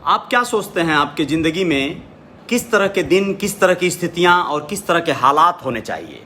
आप क्या सोचते हैं आपके ज़िंदगी में किस तरह के दिन, किस तरह की स्थितियां और किस तरह के हालात होने चाहिए?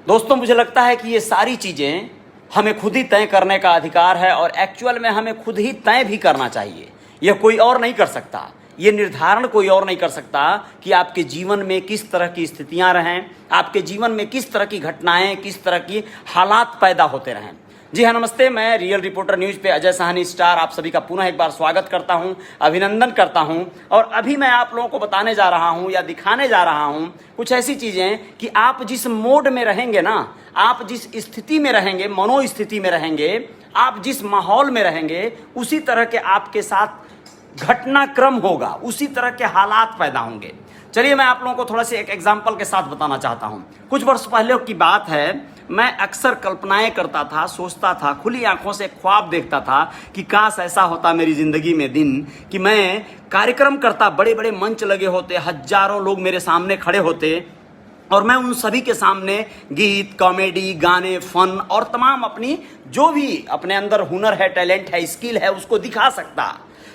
दोस्तों, मुझे लगता है कि ये सारी चीज़ें हमें खुद ही तय करने का अधिकार है और एक्चुअल में हमें खुद ही तय भी करना चाहिए। यह कोई और नहीं कर सकता, ये निर्धारण कोई और नहीं कर सकता कि आपके जीवन में किस तरह की स्थितियां रहें, आपके जीवन में किस तरह की घटनाएं, किस तरह की हालात पैदा होते रहें। जी हाँ, नमस्ते। मैं रियल रिपोर्टर न्यूज़ पे अजय साहनी स्टार आप सभी का पुनः एक बार स्वागत करता हूं, अभिनंदन करता हूं। और अभी मैं आप लोगों को बताने जा रहा हूं या दिखाने जा रहा हूं कुछ ऐसी चीज़ें कि आप जिस मोड में रहेंगे ना, आप जिस स्थिति में रहेंगे, मनोस्थिति में रहेंगे, आप जिस माहौल में रहेंगे, उसी तरह के आपके साथ घटनाक्रम होगा, उसी तरह के हालात पैदा होंगे। चलिए मैं आप लोगों को थोड़ा सा एक एग्जाम्पल के साथ बताना चाहता हूं। कुछ वर्ष पहले की बात है, मैं अक्सर कल्पनाएं करता था, सोचता था, खुली आंखों से ख्वाब देखता था कि काश ऐसा होता मेरी जिंदगी में दिन कि मैं कार्यक्रम करता, बड़े बड़े मंच लगे होते, हजारों लोग मेरे सामने खड़े होते और मैं उन सभी के सामने गीत, कॉमेडी, गाने, फन और तमाम अपनी जो भी अपने अंदर हुनर है, टैलेंट है, स्किल है, उसको दिखा सकता।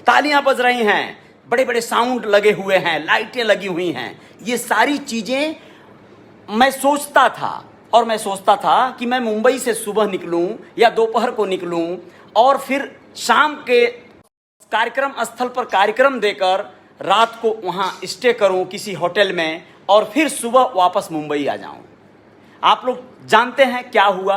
तालियां बज रही हैं, बड़े बड़े साउंड लगे हुए हैं, लाइटें लगी हुई हैं, ये सारी चीज़ें मैं सोचता था। और मैं सोचता था कि मैं मुंबई से सुबह निकलूं या दोपहर को निकलूं और फिर शाम के कार्यक्रम स्थल पर कार्यक्रम देकर रात को वहां स्टे करूं किसी होटल में और फिर सुबह वापस मुंबई आ जाऊं। आप लोग जानते हैं क्या हुआ?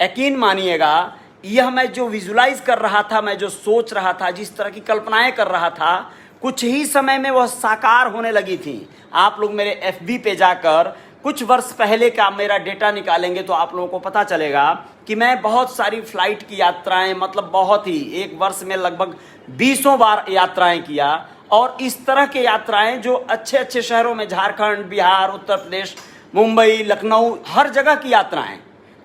यकीन मानिएगा, यह मैं जो विजुलाइज कर रहा था, मैं जो सोच रहा था, जिस तरह की कल्पनाएं कर रहा था, कुछ ही समय में वह साकार होने लगी थी। आप लोग मेरे FB पे जाकर कुछ वर्ष पहले का मेरा डेटा निकालेंगे तो आप लोगों को पता चलेगा कि मैं बहुत सारी फ्लाइट की यात्राएं, मतलब बहुत ही, एक वर्ष में लगभग 20 बार यात्राएं किया। और इस तरह के यात्राएं जो अच्छे अच्छे शहरों में, झारखंड, बिहार, उत्तर प्रदेश, मुंबई, लखनऊ, हर जगह की यात्राएं,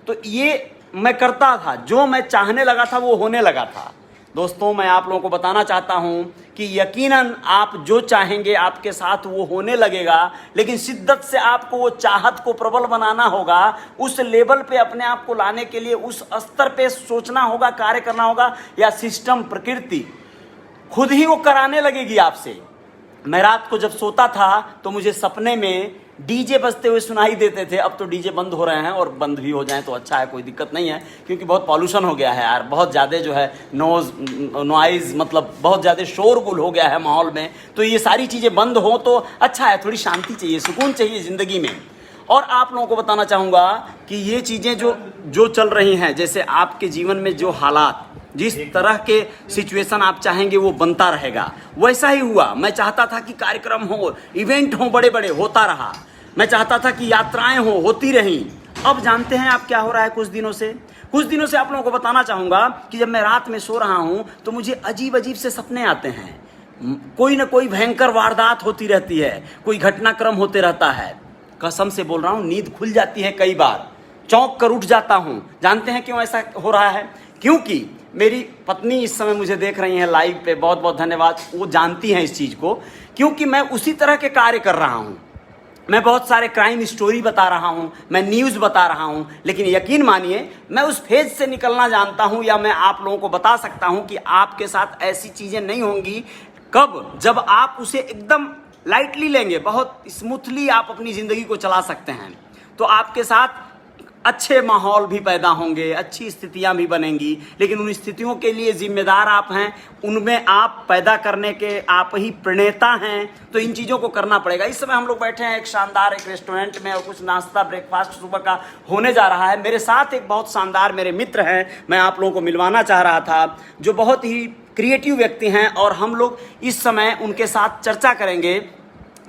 तो ये मैं करता था। जो मैं चाहने लगा था वो होने लगा था। दोस्तों, मैं आप लोगों को बताना चाहता हूं कि यकीनन आप जो चाहेंगे आपके साथ वो होने लगेगा, लेकिन शिद्दत से आपको वो चाहत को प्रबल बनाना होगा। उस लेवल पे अपने आप को लाने के लिए उस स्तर पे सोचना होगा, कार्य करना होगा, या सिस्टम, प्रकृति खुद ही वो कराने लगेगी आपसे। मैं रात को जब सोता था तो मुझे सपने में डीजे बजते हुए सुनाई देते थे। अब तो डीजे बंद हो रहे हैं और बंद भी हो जाएं तो अच्छा है, कोई दिक्कत नहीं है, क्योंकि बहुत पॉल्यूशन हो गया है यार, बहुत ज़्यादा जो है नॉइज़, मतलब बहुत ज़्यादा शोरगुल हो गया है माहौल में। तो ये सारी चीज़ें बंद हो तो अच्छा है, थोड़ी शांति चाहिए, सुकून चाहिए ज़िंदगी में। और आप लोगों को बताना चाहूँगा कि ये चीज़ें जो चल रही हैं, जैसे आपके जीवन में जो हालात, जिस तरह के सिचुएशन आप चाहेंगे वो बनता रहेगा, वैसा ही हुआ। मैं चाहता था कि कार्यक्रम हो, इवेंट हो, बड़े बड़े, होता रहा। मैं चाहता था कि यात्राएं होती रहीं। अब जानते हैं आप क्या हो रहा है? कुछ दिनों से आप लोगों को बताना चाहूँगा कि जब मैं रात में सो रहा हूँ तो मुझे अजीब अजीब से सपने आते हैं। कोई ना कोई भयंकर वारदात होती रहती है, कोई घटनाक्रम होते रहता है। कसम से बोल रहा हूँ, नींद खुल जाती है, कई बार चौंक कर उठ जाता हूँ। जानते हैं क्यों ऐसा हो रहा है? क्योंकि मेरी पत्नी इस समय मुझे देख रही हैं लाइव पे, बहुत बहुत धन्यवाद, वो जानती हैं इस चीज़ को, क्योंकि मैं उसी तरह के कार्य कर रहा हूँ। मैं बहुत सारे क्राइम स्टोरी बता रहा हूँ, मैं न्यूज़ बता रहा हूँ, लेकिन यकीन मानिए मैं उस फेज से निकलना जानता हूँ, या मैं आप लोगों को बता सकता हूँ कि आपके साथ ऐसी चीज़ें नहीं होंगी। कब? जब आप उसे एकदम लाइटली लेंगे, बहुत स्मूथली आप अपनी ज़िंदगी को चला सकते हैं, तो आपके साथ अच्छे माहौल भी पैदा होंगे, अच्छी स्थितियां भी बनेंगी। लेकिन उन स्थितियों के लिए जिम्मेदार आप हैं, उनमें आप पैदा करने के आप ही प्रणेता हैं, तो इन चीज़ों को करना पड़ेगा। इस समय हम लोग बैठे हैं एक शानदार एक रेस्टोरेंट में और कुछ नाश्ता, ब्रेकफास्ट सुबह का होने जा रहा है। मेरे साथ एक बहुत शानदार मेरे मित्र हैं, मैं आप लोगों को मिलवाना चाह रहा था, जो बहुत ही क्रिएटिव व्यक्ति हैं। और हम लोग इस समय उनके साथ चर्चा करेंगे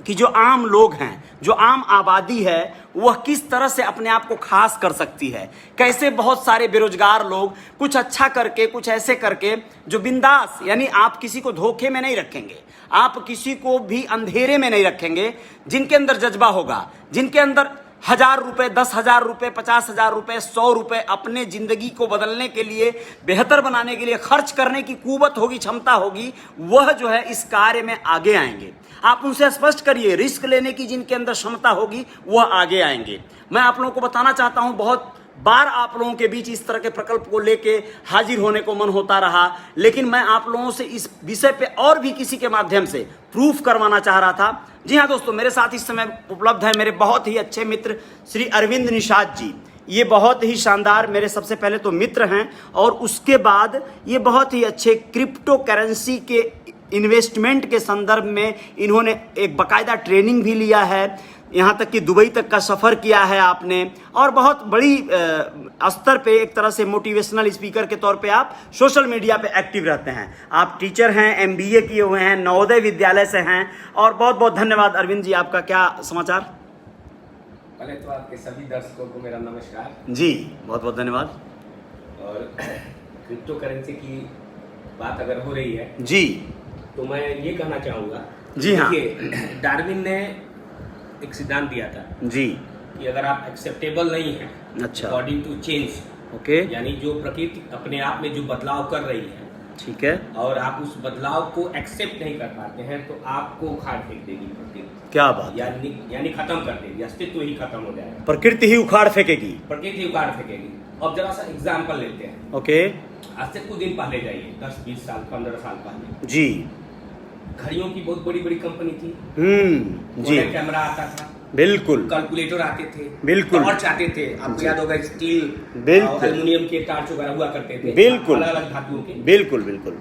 कि जो आम लोग हैं, जो आम आबादी है, वह किस तरह से अपने आप को खास कर सकती है। कैसे बहुत सारे बेरोजगार लोग कुछ अच्छा करके, कुछ ऐसे करके जो बिंदास, यानी आप किसी को धोखे में नहीं रखेंगे, आप किसी को भी अंधेरे में नहीं रखेंगे, जिनके अंदर जज्बा होगा, जिनके अंदर 1000 रुपये, 10,000 रुपये, 50,000 रुपये, 100 रुपये अपने ज़िंदगी को बदलने के लिए, बेहतर बनाने के लिए खर्च करने की कुव्वत होगी, क्षमता होगी, वह जो है इस कार्य में आगे आएंगे। आप उनसे स्पष्ट करिए, रिस्क लेने की जिनके अंदर क्षमता होगी वह आगे आएंगे। मैं आप लोगों को बताना चाहता हूं, बहुत बार आप लोगों के बीच इस तरह के प्रकल्प को लेके हाजिर होने को मन होता रहा, लेकिन मैं आप लोगों से इस विषय पे और भी किसी के माध्यम से प्रूफ करवाना चाह रहा था। जी हाँ दोस्तों, मेरे साथ इस समय उपलब्ध है मेरे बहुत ही अच्छे मित्र श्री अरविंद निषाद जी। ये बहुत ही शानदार मेरे सबसे पहले तो मित्र हैं, और उसके बाद ये बहुत ही अच्छे क्रिप्टो करेंसी के इन्वेस्टमेंट के संदर्भ में इन्होंने एक बाकायदा ट्रेनिंग भी लिया है, यहाँ तक कि दुबई तक का सफ़र किया है आपने, और बहुत बड़ी स्तर पे एक तरह से मोटिवेशनल स्पीकर के तौर पे आप सोशल मीडिया पे एक्टिव रहते हैं। आप टीचर हैं, MBA किए हुए हैं, नवोदय विद्यालय से हैं, और बहुत बहुत धन्यवाद अरविंद जी। आपका क्या समाचार? पहले तो आपके सभी दर्शकों को मेरा नमस्कार जी, बहुत बहुत धन्यवाद। और क्रिप्टो करेंसी की बात अगर हो रही है जी, तो मैं ये कहना चाहूँगा, जी हाँ, देखिए डार्विन ने एक सिद्धांत दिया था जी, कि अगर आप एक्सेप्टेबल नहीं हैं अच्छा, अकॉर्डिंग टू चेंज, ओके, यानी जो प्रकृति अपने आप में जो बदलाव कर रही है, ठीक है, और आप उस बदलाव को एक्सेप्ट नहीं कर पाते हैं, तो आपको उखाड़ फेंक देगी प्रकृति, क्या बात, यानी खत्म कर देगी, अस्तित्व ही खत्म हो जाएगा, प्रकृति ही उखाड़ फेंकेगी, प्रकृति उखाड़ फेंकेगी। अब जरा सा एग्जाम्पल लेते हैं। ओके, आज से कुछ दिन पहले जाइए, 10-20 साल 15 साल पहले जी, घड़ियों की बहुत बड़ी बड़ी कंपनी थी, जी, कैमरा आता था, बिल्कुल, कैलकुलेटर आते थे, बिल्कुल, टॉर्च आते थे, आपको याद होगा स्टील, बिल्कुल, एल्युमिनियम के टॉर्च वगैरह हुआ करते थे, बिल्कुल, अलग अलग धातुओं के, बिल्कुल बिल्कुल।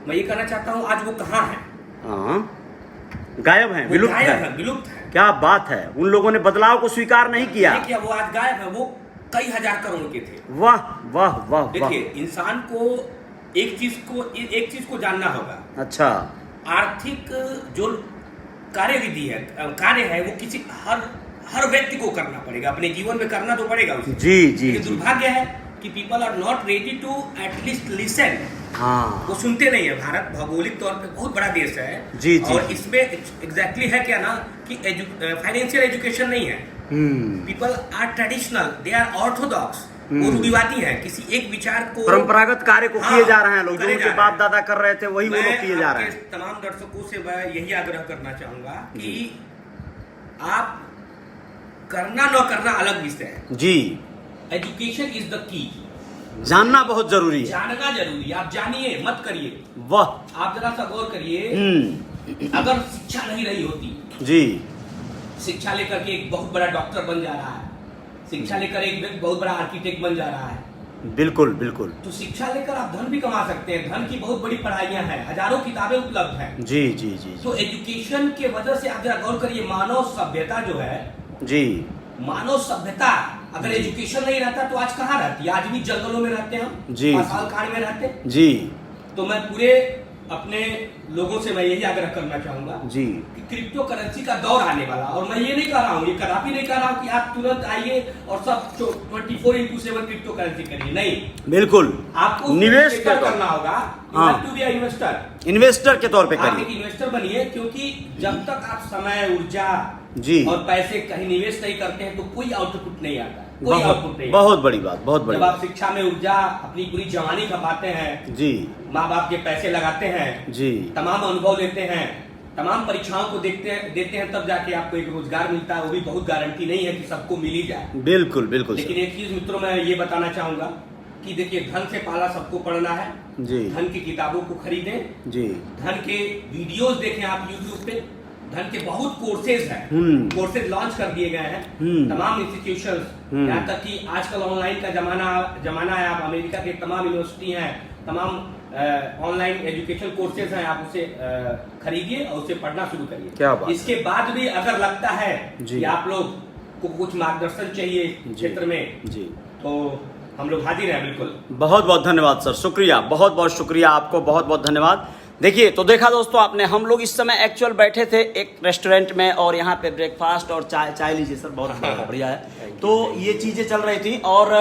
मैं ये कहना चाहता हूँ, आज वो कहाँ है? हाँ, गायब है, विलुप्त है, विलुप्त है। क्या बात है, उन लोगों ने बदलाव को स्वीकार नहीं किया, वो आज गायब है। वो कई हजार करोड़ के थे। वाह वाह वाह। देखिए, इंसान को एक चीज को जानना होगा। अच्छा, आर्थिक जो कार्यविधि है, कार्य है, वो किसी हर व्यक्ति को करना पड़ेगा, अपने जीवन में करना तो पड़ेगा उसे। जी जी, दुर्भाग्य है कि people are not ready to at least listen. हाँ, वो सुनते नहीं है। भारत भौगोलिक तौर पे बहुत बड़ा देश है, जी जी, और इसमें एग्जैक्टली है क्या ना कि फाइनेंशियल एजुकेशन नहीं है। People are traditional, they are orthodox, वो रूढ़िवादी है। किसी एक विचार को, परंपरागत कार्य को किए जा रहे हैं लोग, जो उनके बाप दादा कर रहे थे वही वो लोग किए जा रहे हैं। तमाम दर्शकों से मैं यही आग्रह करना चाहूंगा कि आप करना न करना अलग विषय है जी, एजुकेशन इज द की। जानना बहुत जरूरी है, जानना जरूरी है। आप जानिए, मत करिए। वाह, आप जरा सा गौर करिए, अगर शिक्षा नहीं रही होती, जी, शिक्षा लेकर के एक बहुत बड़ा डॉक्टर बन जा रहा है, शिक्षा लेकर एक व्यक्ति बहुत बड़ा आर्किटेक्ट बन जा रहा है, बिल्कुल बिल्कुल, तो शिक्षा लेकर आप धन भी कमा सकते हैं। धन की बहुत बड़ी पढ़ाइयां हैं, हजारों किताबें उपलब्ध हैं। जी जी जी, तो एजुकेशन के वजह से आप जरा गौर करिए, मानव सभ्यता जो है, जी, मानव सभ्यता अगर एजुकेशन नहीं रहता तो आज कहाँ रहती? आज भी जंगलों में रहते हम, जी, पातालखान में रहते जी। तो मैं पूरे अपने लोगों से मैं यही आग्रह करना चाहूंगा जी कि क्रिप्टो करेंसी का दौर आने वाला, और मैं ये नहीं कह रहा हूँ, ये कदापि नहीं कह रहा हूँ कि आप तुरंत आइए और सब 24/7 क्रिप्टो करेंसी करिए, नहीं, बिल्कुल, आपको निवेश करना होगा। इन्वेस्टर के तौर पे आप करिए, एक इन्वेस्टर बनिए, क्योंकि जब तक आप समय, ऊर्जा जी, और पैसे कहीं निवेश नहीं करते हैं तो कोई आउटपुट नहीं आता, कोई आउटपुट नहीं। बहुत बड़ी बात, बहुत बड़ी जब आप शिक्षा में ऊर्जा अपनी पूरी जवानी खपाते हैं, जी, माँ बाप के पैसे लगाते हैं, जी, तमाम अनुभव लेते हैं, तमाम परीक्षाओं को देते हैं, तब जाके आपको एक रोजगार मिलता है। वो भी बहुत गारंटी नहीं है कि सबको मिल ही जाए, बिल्कुल बिल्कुल। लेकिन एक चीज मित्रों मैं ये बताना चाहूंगा कि देखिए, धन से पाला सबको पढ़ना है, जी, धन की किताबों को खरीदें, जी, धन के वीडियोस देखें आप यूट्यूब पे, धन के बहुत कोर्सेज हैं, कोर्सेज लॉन्च कर दिए गए हैं, तमाम इंस्टीट्यूशंस, यहाँ तक कि आजकल ऑनलाइन का जमाना है। आप अमेरिका के तमाम यूनिवर्सिटी हैं, तमाम ऑनलाइन एजुकेशन कोर्सेज हैं, आप उसे खरीदिए और उसे पढ़ना शुरू करिए। क्या बात। इसके बाद भी अगर लगता है कि आप लोग को कुछ मार्गदर्शन चाहिए क्षेत्र में, जी, तो हम लोग हाजिर हैं, बिल्कुल। बहुत बहुत धन्यवाद सर, शुक्रिया, बहुत बहुत शुक्रिया आपको, बहुत बहुत धन्यवाद। देखिए, तो देखा दोस्तों आपने, हम लोग इस समय एक्चुअल बैठे थे एक रेस्टोरेंट में, और यहाँ पे ब्रेकफास्ट और चाय लीजिए सर, बहुत बढ़िया है। तो ये चीज़ें चल रही थी, और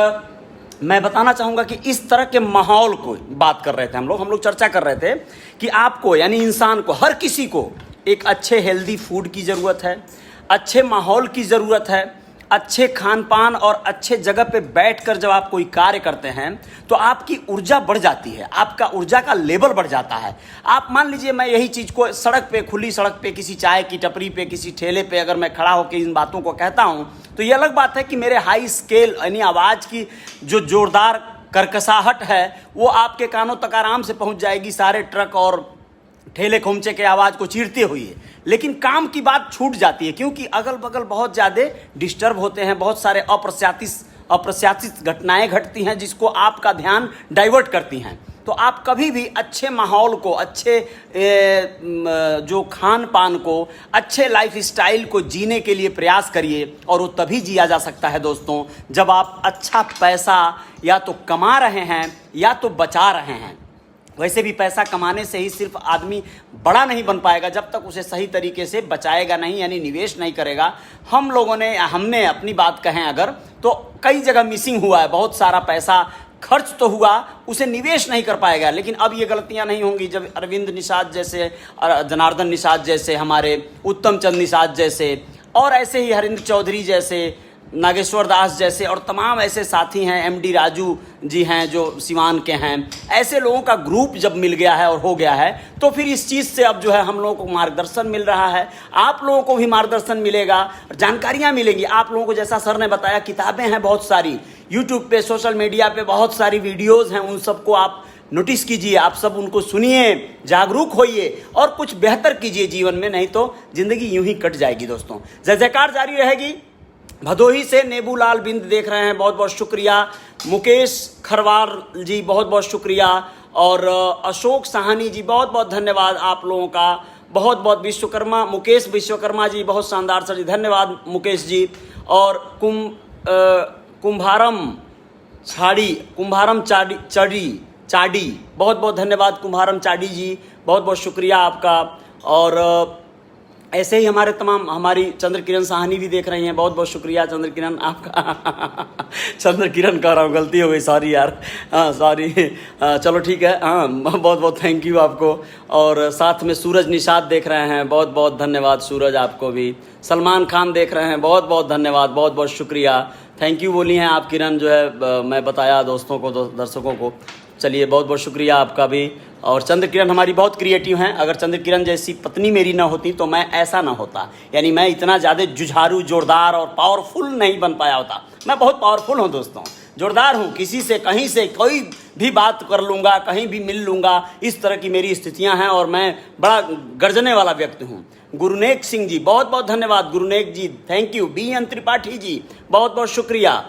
मैं बताना चाहूँगा कि इस तरह के माहौल को बात कर रहे थे हम लोग चर्चा कर रहे थे कि आपको, यानी इंसान को, हर किसी को एक अच्छे हेल्दी फूड की ज़रूरत है, अच्छे माहौल की ज़रूरत है, अच्छे खान पान और अच्छे जगह पे बैठकर जब आप कोई कार्य करते हैं तो आपकी ऊर्जा बढ़ जाती है, आपका ऊर्जा का लेवल बढ़ जाता है। आप मान लीजिए मैं यही चीज़ को सड़क पे, खुली सड़क पे, किसी चाय की टपरी पे, किसी ठेले पे अगर मैं खड़ा होकर इन बातों को कहता हूँ तो ये अलग बात है कि मेरे हाई स्केल यानी आवाज़ की जो जोरदार करकसाहट है वो आपके कानों तक आराम से पहुँच जाएगी, सारे ट्रक और ठेले खोमचे के आवाज़ को चीरते हुए। लेकिन काम की बात छूट जाती है क्योंकि अगल बगल बहुत ज़्यादा डिस्टर्ब होते हैं, बहुत सारे अप्रत्याशित घटनाएं घटती हैं जिसको आपका ध्यान डाइवर्ट करती हैं। तो आप कभी भी अच्छे माहौल को, अच्छे जो खान पान को, अच्छे लाइफ स्टाइल को जीने के लिए प्रयास करिए और वो तभी जिया जा सकता है दोस्तों जब आप अच्छा पैसा या तो कमा रहे हैं या तो बचा रहे हैं। वैसे भी पैसा कमाने से ही सिर्फ आदमी बड़ा नहीं बन पाएगा जब तक उसे सही तरीके से बचाएगा नहीं, यानी निवेश नहीं करेगा। हमने अपनी बात कहें अगर तो कई जगह मिसिंग हुआ है, बहुत सारा पैसा खर्च तो हुआ, उसे निवेश नहीं कर पाएगा। लेकिन अब ये गलतियां नहीं होंगी जब अरविंद निषाद जैसे, जनार्दन निषाद जैसे, हमारे उत्तम चंद निषाद जैसे और ऐसे ही हरिंद्र चौधरी जैसे, नागेश्वर दास जैसे और तमाम ऐसे साथी हैं, एमडी राजू जी हैं जो सिवान के हैं, ऐसे लोगों का ग्रुप जब मिल गया है और हो गया है तो फिर इस चीज़ से अब जो है हम लोगों को मार्गदर्शन मिल रहा है, आप लोगों को भी मार्गदर्शन मिलेगा, जानकारियाँ मिलेंगी आप लोगों को। जैसा सर ने बताया किताबें हैं बहुत सारी, यूट्यूब पे, सोशल मीडिया पे बहुत सारी वीडियोज़ हैं, उन सबको आप नोटिस कीजिए, आप सब उनको सुनिए, जागरूक होइए और कुछ बेहतर कीजिए जीवन में, नहीं तो ज़िंदगी यूं ही कट जाएगी दोस्तों। जय जयकार जारी रहेगी। भदोही से नेबूलाल बिंद देख रहे हैं, बहुत बहुत शुक्रिया। मुकेश खरवार जी बहुत बहुत शुक्रिया और अशोक साहनी जी बहुत बहुत धन्यवाद आप लोगों का, बहुत बहुत। विश्वकर्मा, मुकेश विश्वकर्मा जी बहुत शानदार सर जी, धन्यवाद मुकेश जी। और कुम्भारम चाडी बहुत बहुत धन्यवाद कुम्भारम चाडी जी, बहुत बहुत शुक्रिया आपका। और ऐसे ही हमारी चंद्र किरण साहनी भी देख रही हैं, बहुत बहुत शुक्रिया चंद्र किरण आपका चंद्र किरण कह रहा हूँ, गलती हो गई, सॉरी यार, सॉरी, चलो ठीक है, हाँ बहुत बहुत थैंक यू आपको। और साथ में सूरज निषाद देख रहे हैं, बहुत बहुत धन्यवाद सूरज आपको भी। सलमान खान देख रहे हैं, बहुत बहुत धन्यवाद, बहुत बहुत शुक्रिया, थैंक यू बोली हैं आप किरण, जो है मैं बताया दोस्तों को, दर्शकों को। चलिए बहुत बहुत शुक्रिया आपका भी। और चंद्र किरण हमारी बहुत क्रिएटिव हैं, अगर चंद्र किरण जैसी पत्नी मेरी ना होती तो मैं ऐसा ना होता, यानी मैं इतना ज़्यादा जुझारू, जोरदार और पावरफुल नहीं बन पाया होता। मैं बहुत पावरफुल हूँ दोस्तों, जोरदार हूँ, किसी से कहीं से कोई भी बात कर लूँगा, कहीं भी मिल लूँगा, इस तरह की मेरी स्थितियाँ हैं और मैं बड़ा गर्जने वाला व्यक्ति हूँ। गुरुनेक सिंह जी बहुत बहुत धन्यवाद, गुरुनेक जी thank you. BN Tripathi ji बहुत बहुत शुक्रिया।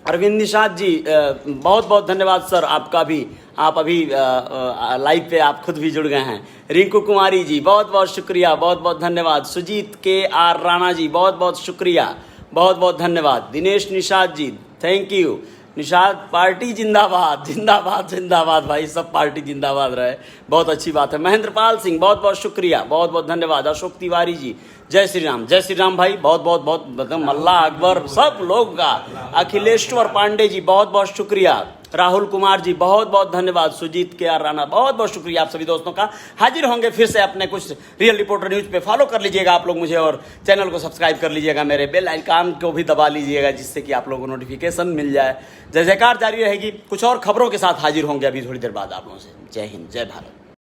अरविंद निषाद जी बहुत बहुत धन्यवाद सर आपका भी, आप अभी लाइव पे आप खुद भी जुड़ गए हैं। रिंकू कुमारी जी बहुत बहुत शुक्रिया, बहुत बहुत धन्यवाद। सुजीत KR राणा जी बहुत बहुत शुक्रिया, बहुत बहुत धन्यवाद। Dinesh Nishad ji thank you. Nishad party जिंदाबाद, जिंदाबाद जिंदाबाद भाई, सब पार्टी जिंदाबाद रहे, बहुत अच्छी बात है। महेंद्रपाल सिंह बहुत बहुत शुक्रिया, बहुत बहुत धन्यवाद। अशोक तिवारी जी जय श्री राम भाई, बहुत बहुत बहुत अल्लाह अकबर सब लोग का। अखिलेश्वर पांडे जी बहुत बहुत शुक्रिया। राहुल कुमार जी बहुत बहुत धन्यवाद। सुजीत KR राणा बहुत बहुत शुक्रिया आप सभी दोस्तों का। हाजिर होंगे फिर से अपने कुछ रियल रिपोर्टर न्यूज़ पे, फॉलो कर लीजिएगा आप लोग मुझे और चैनल को सब्सक्राइब कर लीजिएगा, मेरे बेल आइकन को भी दबा लीजिएगा जिससे कि आप लोगों को नोटिफिकेशन मिल जाए। जय जयकार जारी रहेगी, कुछ और खबरों के साथ हाजिर होंगे अभी थोड़ी देर बाद आप लोगों से। जय हिंद, जय भारत।